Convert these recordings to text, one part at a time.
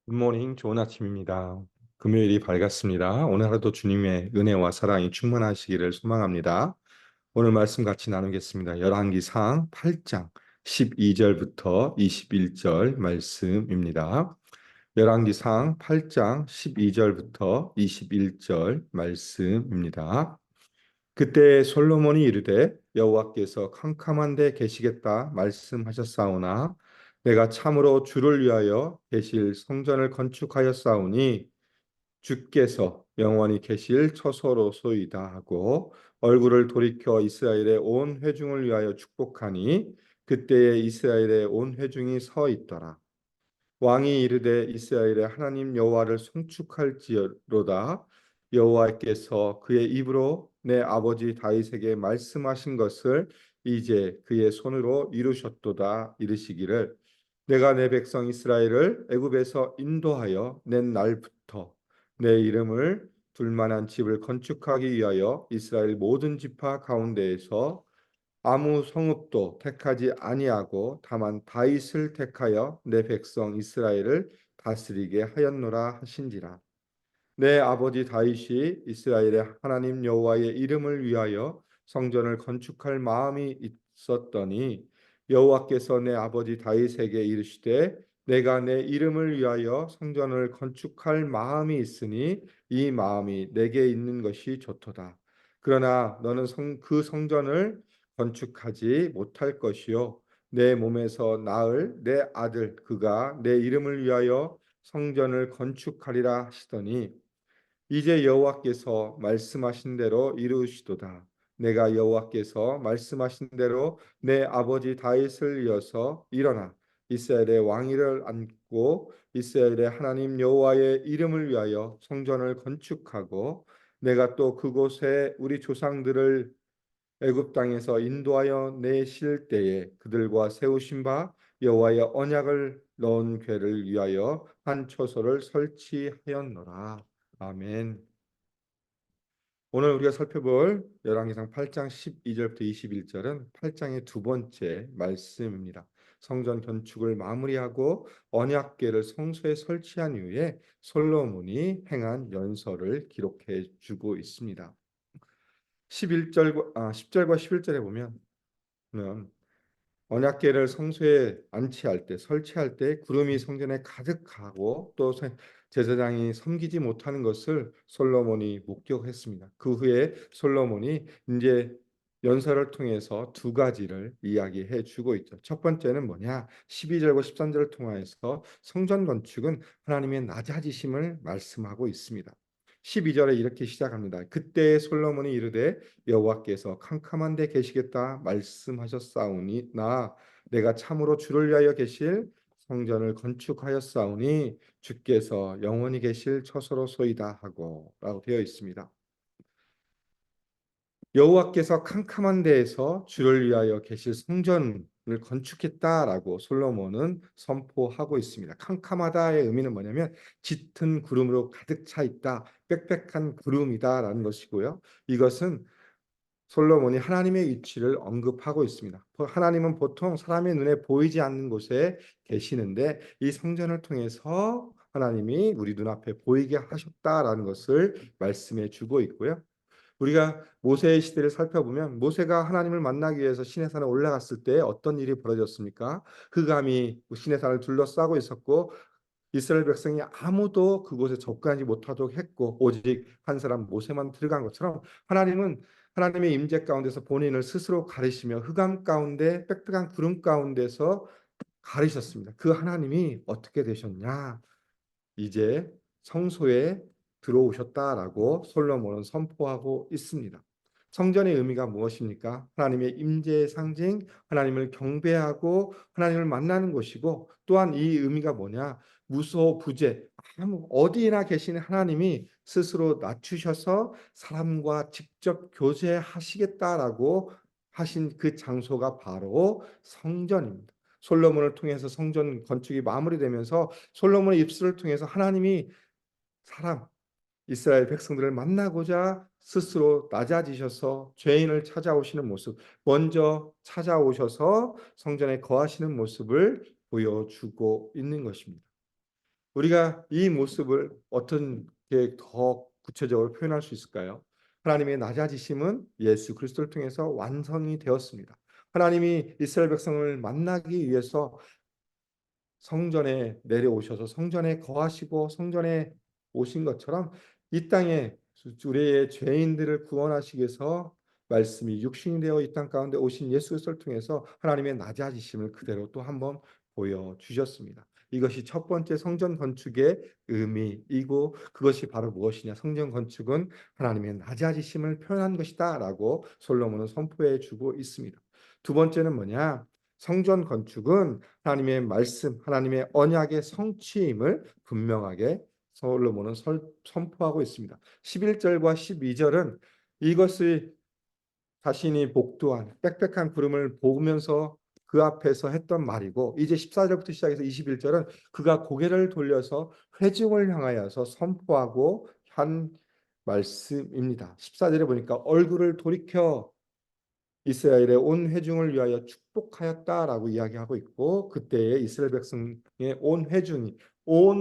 굿모닝, 좋은 아침입니다. 금요일이 밝았습니다. 오늘 하루도 주님의 은혜와 사랑이 충만하시기를 소망합니다. 오늘 말씀 같이 나누겠습니다. 열왕기상 8장 12절부터 21절 말씀입니다. 열왕기상 8장 12절부터 21절 말씀입니다. 그때 솔로몬이 이르되 여호와께서 캄캄한 데 계시겠다 말씀하셨사오나 내가 참으로 주를 위하여 계실 성전을 건축하였사오니 주께서 영원히 계실 처소로소이다 하고 얼굴을 돌이켜 이스라엘의 온 회중을 위하여 축복하니 그때에 이스라엘의 온 회중이 서 있더라. 왕이 이르되 이스라엘의 하나님 여호와를 송축할지로다. 여호와께서 그의 입으로 내 아버지 다윗에게 말씀하신 것을 이제 그의 손으로 이루셨도다. 이르시기를 내가 내 백성 이스라엘을 애굽에서 인도하여 낸 날부터 내 이름을 둘 만한 집을 건축하기 위하여 이스라엘 모든 지파 가운데에서 아무 성읍도 택하지 아니하고 다만 다윗을 택하여 내 백성 이스라엘을 다스리게 하였노라 하신지라. 내 아버지 다윗이 이스라엘의 하나님 여호와의 이름을 위하여 성전을 건축할 마음이 있었더니 여호와께서 내 아버지 다윗에게 이르시되 내가 내 이름을 위하여 성전을 건축할 마음이 있으니 이 마음이 내게 있는 것이 좋도다. 그러나 너는 그 성전을 건축하지 못할 것이요 내 몸에서 낳을 내 아들 그가 내 이름을 위하여 성전을 건축하리라 하시더니 이제 여호와께서 말씀하신 대로 이루시도다. 내가 여호와께서 말씀하신 대로 내 아버지 다윗을 이어서 일어나 이스라엘의 왕위를 안고 이스라엘의 하나님 여호와의 이름을 위하여 성전을 건축하고 내가 또 그곳에 우리 조상들을 애굽 땅에서 인도하여 내실 때에 그들과 세우신 바 여호와의 언약을 넣은 궤를 위하여 한 초소를 설치하였노라. 아멘. 오늘 우리가 살펴볼 열왕기상 8장 12절부터 21절은 8장의 두 번째 말씀입니다. 성전 건축을 마무리하고 언약궤를 성소에 설치한 이후에 솔로몬이 행한 연설을 기록해 주고 있습니다. 10절과 11절에 보면 언약궤를 성소에 안치할 때 설치할 때 구름이 성전에 가득하고 또 제사장이 섬기지 못하는 것을 솔로몬이 목격했습니다. 그 후에 솔로몬이 이제 연설을 통해서 두 가지를 이야기해 주고 있죠. 첫 번째는 뭐냐? 12절과 13절을 통해서 성전 건축은 하나님의 낮아지심을 말씀하고 있습니다. 12절에 이렇게 시작합니다. 그때 솔로몬이 이르되 여호와께서 캄캄한 데 계시겠다 말씀하셨사오니 나 내가 참으로 주를 위하여 계실 성전을 건축하였사오니 주께서 영원히 계실 처소로소이다 하고 라고 되어 있습니다. 여호와께서 캄캄한 데에서 주를 위하여 계실 성전을 건축했다라고 솔로몬은 선포하고 있습니다. 캄캄하다의 의미는 뭐냐면 짙은 구름으로 가득 차 있다, 빽빽한 구름이다라는 것이고요. 이것은 솔로몬이 하나님의 위치를 언급하고 있습니다. 하나님은 보통 사람의 눈에 보이지 않는 곳에 계시는데 이 성전을 통해서 하나님이 우리 눈앞에 보이게 하셨다라는 것을 말씀해 주고 있고요. 우리가 모세의 시대를 살펴보면 모세가 하나님을 만나기 위해서 시내산에 올라갔을 때 어떤 일이 벌어졌습니까? 흑암이 시내산을 둘러싸고 있었고 이스라엘 백성이 아무도 그곳에 접근하지 못하도록 했고 오직 한 사람 모세만 들어간 것처럼 하나님은 하나님의 임재 가운데서 본인을 스스로 가리시며 흑암 가운데 빽빽한 구름 가운데서 가리셨습니다. 그 하나님이 어떻게 되셨냐? 이제 성소에 들어오셨다라고 솔로몬은 선포하고 있습니다. 성전의 의미가 무엇입니까? 하나님의 임재의 상징, 하나님을 경배하고 하나님을 만나는 곳이고 또한 이 의미가 뭐냐? 무소 부재, 아무 어디나 계시는 하나님이 스스로 낮추셔서 사람과 직접 교제하시겠다라고 하신 그 장소가 바로 성전입니다. 솔로몬을 통해서 성전 건축이 마무리되면서 솔로몬의 입술을 통해서 하나님이 사람 이스라엘 백성들을 만나고자 스스로 낮아지셔서 죄인을 찾아오시는 모습, 먼저 찾아오셔서 성전에 거하시는 모습을 보여주고 있는 것입니다. 우리가 이 모습을 어떻게 더 구체적으로 표현할 수 있을까요? 하나님의 낮아지심은 예수 그리스도를 통해서 완성이 되었습니다. 하나님이 이스라엘 백성을 만나기 위해서 성전에 내려오셔서 성전에 거하시고 성전에 오신 것처럼 이 땅에 우리의 죄인들을 구원하시기 위해서 말씀이 육신이 되어 이 땅 가운데 오신 예수 그리스도를 통해서 하나님의 낮아지심을 그대로 또 한번 보여주셨습니다. 이것이 첫 번째 성전 건축의 의미이고, 그것이 바로 무엇이냐? 성전 건축은 하나님의 낮아지심을 표현한 것이다라고 솔로몬은 선포해 주고 있습니다. 두 번째는 뭐냐? 성전 건축은 하나님의 말씀, 하나님의 언약의 성취임을 분명하게 솔로몬은 선포하고 있습니다. 11절과 12절은 이것을 자신이 복도한 빽빽한 구름을 보면서 그 앞에서 했던 말이고, 이제 14절부터 시작해서 21절은 그가 고개를 돌려서 회중을 향하여서 선포하고 한 말씀입니다. 14절에 보니까 얼굴을 돌이켜 이스라엘의 온 회중을 위하여 축복하였다라고 이야기하고 있고, 그때에 이스라엘 백성의 온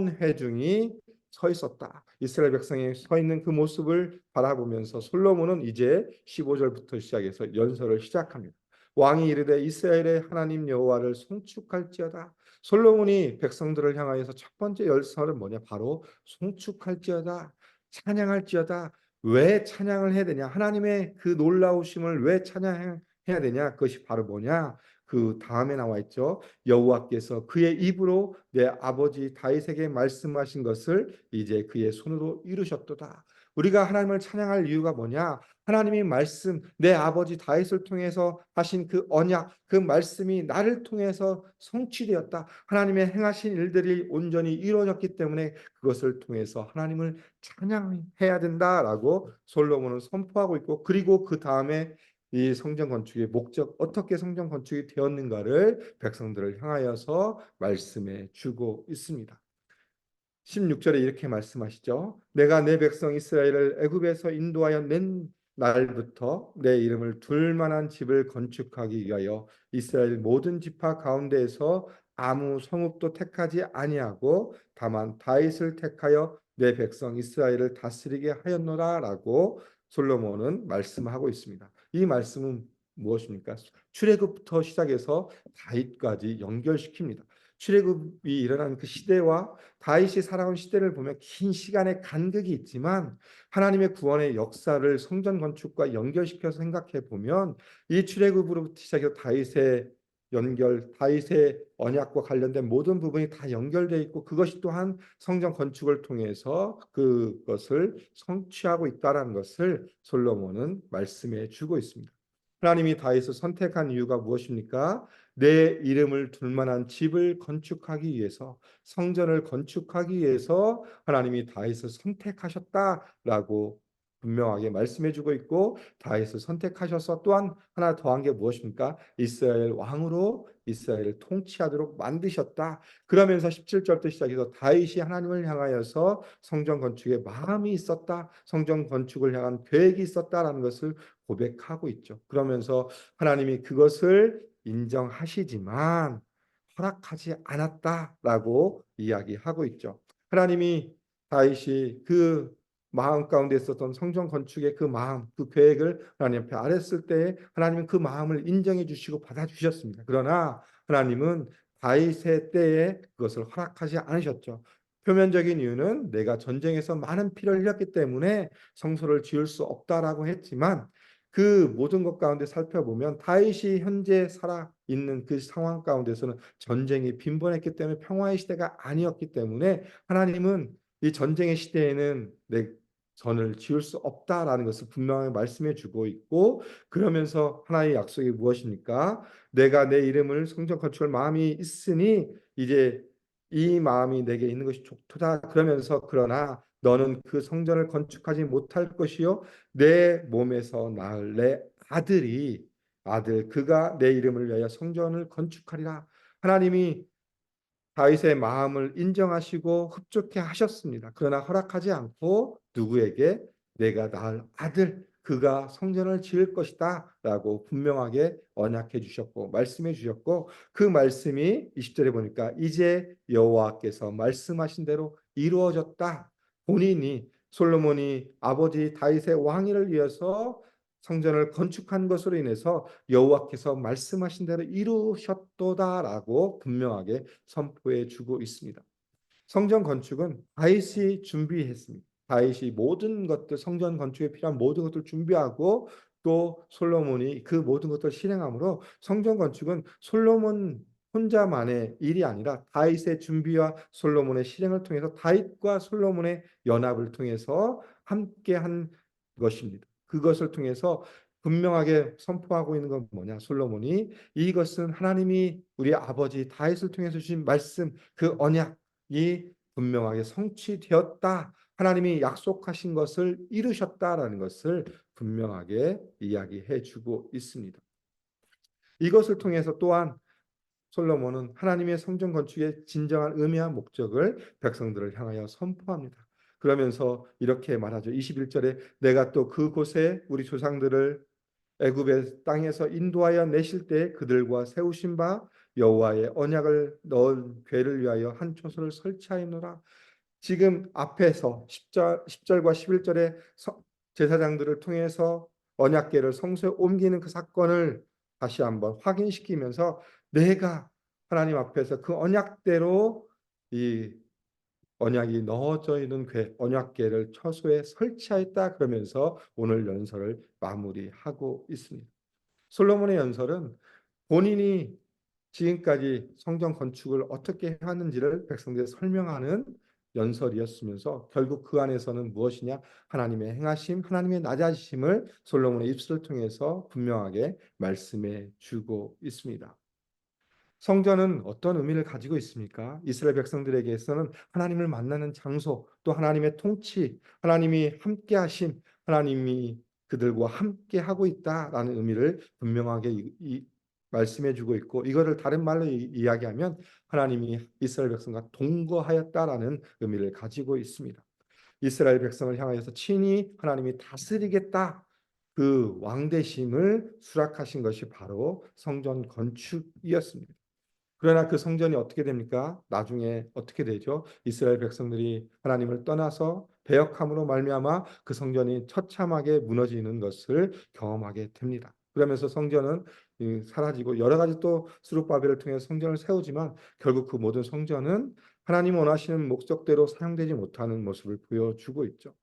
회중이 서 있었다. 이스라엘 백성이 서 있는 그 모습을 바라보면서 솔로몬은 이제 15절부터 시작해서 연설을 시작합니다. 왕이 이르되 이스라엘의 하나님 여호와를 송축할지어다. 솔로몬이 백성들을 향하여서 첫 번째 연설은 뭐냐? 바로 송축할지어다, 찬양할지어다. 왜 찬양을 해야 되냐? 하나님의 그 놀라우심을 왜 찬양해야 되냐? 그것이 바로 뭐냐? 그 다음에 나와 있죠. 여호와께서 그의 입으로 내 아버지 다윗에게 말씀하신 것을 이제 그의 손으로 이루셨도다. 우리가 하나님을 찬양할 이유가 뭐냐? 하나님의 말씀, 내 아버지 다윗을 통해서 하신 그 언약, 그 말씀이 나를 통해서 성취되었다. 하나님의 행하신 일들이 온전히 이루어졌기 때문에 그것을 통해서 하나님을 찬양해야 된다라고 솔로몬은 선포하고 있고, 그리고 그 다음에 이 성전 건축의 목적, 어떻게 성전 건축이 되었는가를 백성들을 향하여서 말씀해 주고 있습니다. 16절에 이렇게 말씀하시죠. 내가 내 백성 이스라엘을 애굽에서 인도하여 낸 날부터 내 이름을 둘 만한 집을 건축하기 위하여 이스라엘 모든 지파 가운데에서 아무 성읍도 택하지 아니하고 다만 다윗을 택하여 내 백성 이스라엘을 다스리게 하였노라라고 솔로몬은 말씀하고 있습니다. 이 말씀은 무엇입니까? 출애굽부터 시작해서 다윗까지 연결시킵니다. 출애굽이 일어난 그 시대와 다윗이 살아온 시대를 보면 긴 시간의 간극이 있지만 하나님의 구원의 역사를 성전 건축과 연결시켜서 생각해 보면 이 출애굽으로부터 시작해서 다윗의 언약과 관련된 모든 부분이 다 연결되어 있고, 그것이 또한 성전 건축을 통해서 그것을 성취하고 있다라는 것을 솔로몬은 말씀해 주고 있습니다. 하나님이 다윗을 선택한 이유가 무엇입니까? 내 이름을 둘 만한 집을 건축하기 위해서, 성전을 건축하기 위해서 하나님이 다윗을 선택하셨다라고 분명하게 말씀해 주고 있고, 다윗을 선택하셔서 또한 하나 더한 게 무엇입니까? 이스라엘 왕으로 이스라엘을 통치하도록 만드셨다. 그러면서 17절부터 시작해서 다윗이 하나님을 향하여서 성전 건축에 마음이 있었다, 성전 건축을 향한 계획이 있었다라는 것을 고백하고 있죠. 그러면서 하나님이 그것을 인정하시지만 허락하지 않았다라고 이야기하고 있죠. 하나님이 다윗이 그 마음 가운데 있었던 성전 건축의 그 마음, 그 계획을 하나님 앞에 아랬을 때 하나님은 그 마음을 인정해 주시고 받아주셨습니다. 그러나 하나님은 다윗의 때에 그것을 허락하지 않으셨죠. 표면적인 이유는 내가 전쟁에서 많은 피를 흘렸기 때문에 성소를 지을 수 없다라고 했지만, 그 모든 것 가운데 살펴보면 다윗이 현재 살아 있는 그 상황 가운데서는 전쟁이 빈번했기 때문에 평화의 시대가 아니었기 때문에 하나님은 이 전쟁의 시대에는 내 전을 지을 수 없다라는 것을 분명하게 말씀해 주고 있고, 그러면서 하나의 약속이 무엇입니까? 내가 내 이름을 성전 건축할 마음이 있으니 이제 이 마음이 내게 있는 것이 좋도다. 그러면서 그러나 너는 그 성전을 건축하지 못할 것이요 내 몸에서 낳을 내 아들 그가 내 이름을 위하여 성전을 건축하리라. 하나님이 다윗의 마음을 인정하시고 흡족해 하셨습니다. 그러나 허락하지 않고 누구에게? 내가 낳을 아들, 그가 성전을 지을 것이다라고 분명하게 언약해 주셨고 말씀해 주셨고, 그 말씀이 20절에 보니까 이제 여호와께서 말씀하신 대로 이루어졌다. 본인이 솔로몬이 아버지 다윗의 왕위를 위해서 성전을 건축한 것으로 인해서 여호와께서 말씀하신 대로 이루셨도다라고 분명하게 선포해 주고 있습니다. 성전 건축은 다윗이 준비했습니다. 다윗이 모든 것들, 성전 건축에 필요한 모든 것들을 준비하고 또 솔로몬이 그 모든 것들을 실행함으로 성전 건축은 솔로몬 혼자만의 일이 아니라 다윗의 준비와 솔로몬의 실행을 통해서 다윗과 솔로몬의 연합을 통해서 함께한 것입니다. 그것을 통해서 분명하게 선포하고 있는 건 뭐냐? 솔로몬이 이것은 하나님이 우리 아버지 다윗을 통해서 주신 말씀, 그 언약이 분명하게 성취되었다. 하나님이 약속하신 것을 이루셨다라는 것을 분명하게 이야기해 주고 있습니다. 이것을 통해서 또한 솔로몬은 하나님의 성전 건축의 진정한 의미와 목적을 백성들을 향하여 선포합니다. 그러면서 이렇게 말하죠. 21절에 내가 또 그곳에 우리 조상들을 애굽의 땅에서 인도하여 내실 때 그들과 세우신 바 여호와의 언약을 넣은 궤를 위하여 한 초소를 설치하였노라. 지금 앞에서 10절과 11절에 제사장들을 통해서 언약궤를 성소에 옮기는 그 사건을 다시 한번 확인시키면서 내가 하나님 앞에서 그 언약대로 이 언약이 넣어져 있는 언약궤를 처소에 설치하였다, 그러면서 오늘 연설을 마무리하고 있습니다. 솔로몬의 연설은 본인이 지금까지 성전 건축을 어떻게 해왔는지를 백성들에 설명하는 연설이었으면서 결국 그 안에서는 무엇이냐? 하나님의 행하심, 하나님의 낮아지심을 솔로몬의 입술을 통해서 분명하게 말씀해 주고 있습니다. 성전은 어떤 의미를 가지고 있습니까? 이스라엘 백성들에게서는 하나님을 만나는 장소, 또 하나님의 통치, 하나님이 함께 하심, 하나님이 그들과 함께 하고 있다라는 의미를 분명하게 말씀해 주고 있고, 이거를 다른 말로 이야기하면 하나님이 이스라엘 백성과 동거하였다라는 의미를 가지고 있습니다. 이스라엘 백성을 향하여서 친히 하나님이 다스리겠다, 그 왕대심을 수락하신 것이 바로 성전 건축이었습니다. 그러나 그 성전이 어떻게 됩니까? 나중에 어떻게 되죠? 이스라엘 백성들이 하나님을 떠나서 배역함으로 말미암아 그 성전이 처참하게 무너지는 것을 경험하게 됩니다. 그러면서 성전은 사라지고 여러 가지 또 스룹바벨을 통해 성전을 세우지만 결국 그 모든 성전은 하나님 원하시는 목적대로 사용되지 못하는 모습을 보여주고 있죠.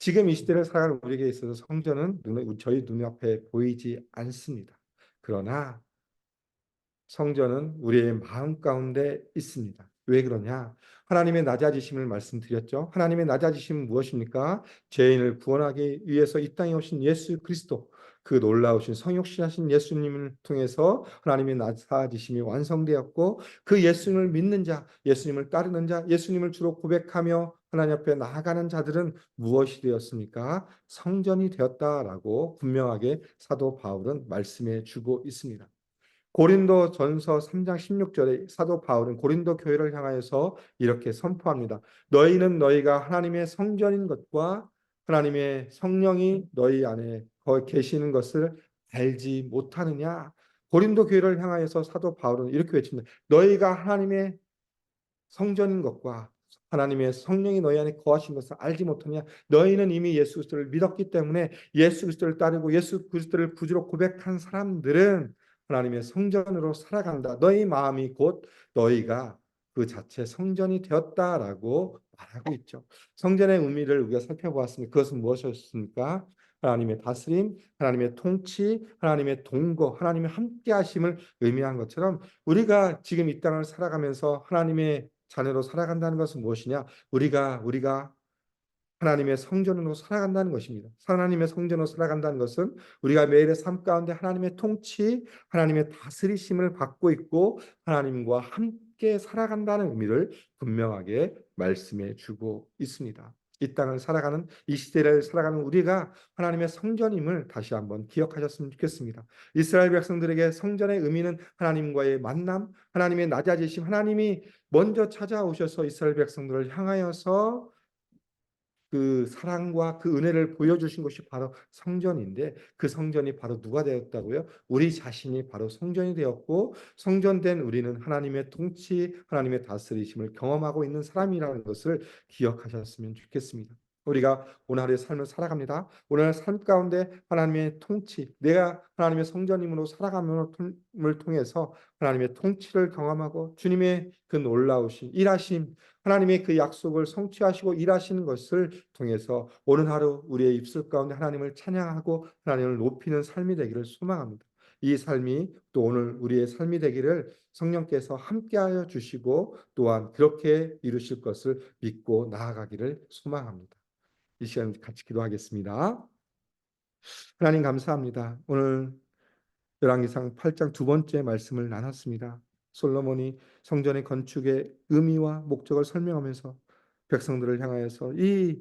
지금 이 시대를 살아가는 우리에게 있어서 성전은 저희 눈앞에 보이지 않습니다. 그러나 성전은 우리의 마음 가운데 있습니다. 왜 그러냐? 하나님의 낮아지심을 말씀드렸죠. 하나님의 낮아지심은 무엇입니까? 죄인을 구원하기 위해서 이 땅에 오신 예수 그리스도, 그 놀라우신 성육신하신 예수님을 통해서 하나님의 낮아지심이 완성되었고, 그 예수님을 믿는 자, 예수님을 따르는 자, 예수님을 주로 고백하며 하나님 앞에 나아가는 자들은 무엇이 되었습니까? 성전이 되었다라고 분명하게 사도 바울은 말씀해 주고 있습니다. 고린도 전서 3장 16절에 사도 바울은 고린도 교회를 향하여서 이렇게 선포합니다. 너희는 너희가 하나님의 성전인 것과 하나님의 성령이 너희 안에 계시는 것을 알지 못하느냐? 고린도 교회를 향하여서 사도 바울은 이렇게 외칩니다. 너희가 하나님의 성전인 것과 하나님의 성령이 너희 안에 거하신 것을 알지 못하냐? 너희는 이미 예수 그리스도를 믿었기 때문에 예수 그리스도를 따르고 예수 그리스도를 구주로 고백한 사람들은 하나님의 성전으로 살아간다. 너희 마음이 곧 너희가 그 자체 성전이 되었다라고 말하고 있죠. 성전의 의미를 우리가 살펴보았습니다. 그것은 무엇이었습니까? 하나님의 다스림, 하나님의 통치, 하나님의 동거, 하나님의 함께하심을 의미한 것처럼 우리가 지금 이 땅을 살아가면서 하나님의 자녀로 살아간다는 것은 무엇이냐? 우리가 하나님의 성전으로 살아간다는 것입니다. 하나님의 성전으로 살아간다는 것은 우리가 매일의 삶 가운데 하나님의 통치, 하나님의 다스리심을 받고 있고 하나님과 함께 살아간다는 의미를 분명하게 말씀해 주고 있습니다. 이 땅을 살아가는, 이 시대를 살아가는 우리가 하나님의 성전임을 다시 한번 기억하셨으면 좋겠습니다. 이스라엘 백성들에게 성전의 의미는 하나님과의 만남, 하나님의 낮아지심, 하나님이 먼저 찾아오셔서 이스라엘 백성들을 향하여서 그 사랑과 그 은혜를 보여주신 것이 바로 성전인데 그 성전이 바로 누가 되었다고요? 우리 자신이 바로 성전이 되었고 성전된 우리는 하나님의 통치, 하나님의 다스리심을 경험하고 있는 사람이라는 것을 기억하셨으면 좋겠습니다. 우리가 오늘 하루의 삶을 살아갑니다. 오늘 삶 가운데 하나님의 통치, 내가 하나님의 성전임으로 살아감을 통해서 하나님의 통치를 경험하고 주님의 그 놀라우신 일하심, 하나님의 그 약속을 성취하시고 일하시는 것을 통해서 오늘 하루 우리의 입술 가운데 하나님을 찬양하고 하나님을 높이는 삶이 되기를 소망합니다. 이 삶이 또 오늘 우리의 삶이 되기를 성령께서 함께하여 주시고 또한 그렇게 이루실 것을 믿고 나아가기를 소망합니다. 이 시간 같이 기도하겠습니다. 하나님 감사합니다. 오늘 열왕기상 8장 두 번째 말씀을 나눴습니다. 솔로몬이 성전의 건축의 의미와 목적을 설명하면서 백성들을 향하여서 이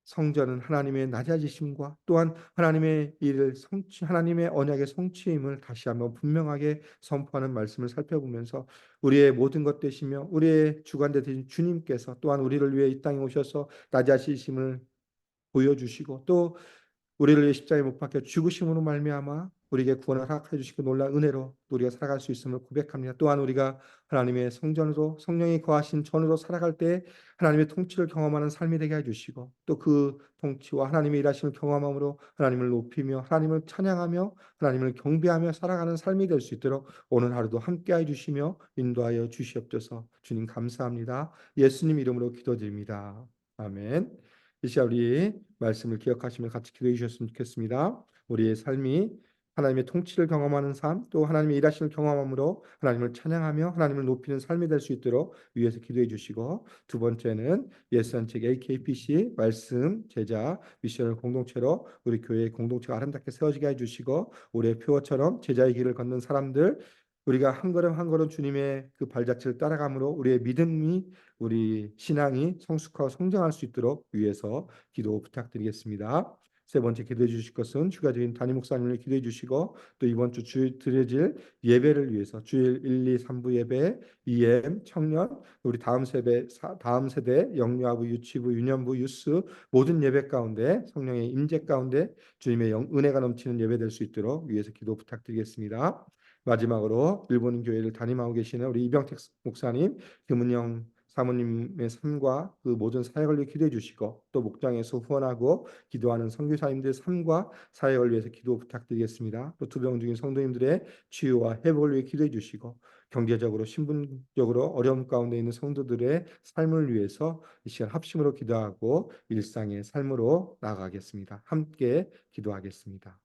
성전은 하나님의 낮아지심과 또한 하나님의 일을 하나님의 언약의 성취임을 다시 한번 분명하게 선포하는 말씀을 살펴보면서 우리의 모든 것 되시며 우리의 주관자 되신 주님께서 또한 우리를 위해 이 땅에 오셔서 낮아지심을 보여주시고 또 우리를 위해 십자가에 못 박혀 죽으심으로 말미암아 우리에게 구원을 허락해 주시고 놀라운 은혜로 우리가 살아갈 수 있음을 고백합니다. 또한 우리가 하나님의 성전으로 성령이 거하신 전으로 살아갈 때 하나님의 통치를 경험하는 삶이 되게 해 주시고 또 그 통치와 하나님의 일하심을 경험함으로 하나님을 높이며 하나님을 찬양하며 하나님을 경배하며 살아가는 삶이 될 수 있도록 오늘 하루도 함께해 주시며 인도하여 주시옵소서. 주님 감사합니다. 예수님 이름으로 기도드립니다. 아멘. 이 시간 우리 말씀을 기억하시며 같이 기도해 주셨으면 좋겠습니다. 우리의 삶이 하나님의 통치를 경험하는 삶, 또 하나님의 일하심을 경험함으로 하나님을 찬양하며 하나님을 높이는 삶이 될 수 있도록 위해서 기도해 주시고 두 번째는 예수한책 AKPC 말씀 제자 미션을 공동체로 우리 교회의 공동체가 아름답게 세워지게 해주시고 우리의 표어처럼 제자의 길을 걷는 사람들 우리가 한 걸음 한 걸음 주님의 그 발자취를 따라감으로 우리의 믿음이 우리 신앙이 성숙하고 성장할 수 있도록 위해서 기도 부탁드리겠습니다. 세 번째 기도해 주실 것은 주가적인 담임 목사님을 기도해 주시고 또 이번 주 드려질 예배를 위해서 주일 1, 2, 3부 예배, EM, 청년, 우리 다음 세대 영유아부, 유치부, 유년부, 유스 모든 예배 가운데 성령의 임재 가운데 주님의 은혜가 넘치는 예배 될 수 있도록 위해서 기도 부탁드리겠습니다. 마지막으로 일본 교회를 담임하고 계시는 우리 이병택 목사님, 김은영 사모님의 삶과 그 모든 사역을 위해 기도해 주시고 또 목장에서 후원하고 기도하는 선교사님들의 삶과 사역을 위해서 기도 부탁드리겠습니다. 또 투병 중인 성도님들의 치유와 회복을 위해 기도해 주시고 경제적으로 신분적으로 어려움 가운데 있는 성도들의 삶을 위해서 이 시간 합심으로 기도하고 일상의 삶으로 나아가겠습니다. 함께 기도하겠습니다.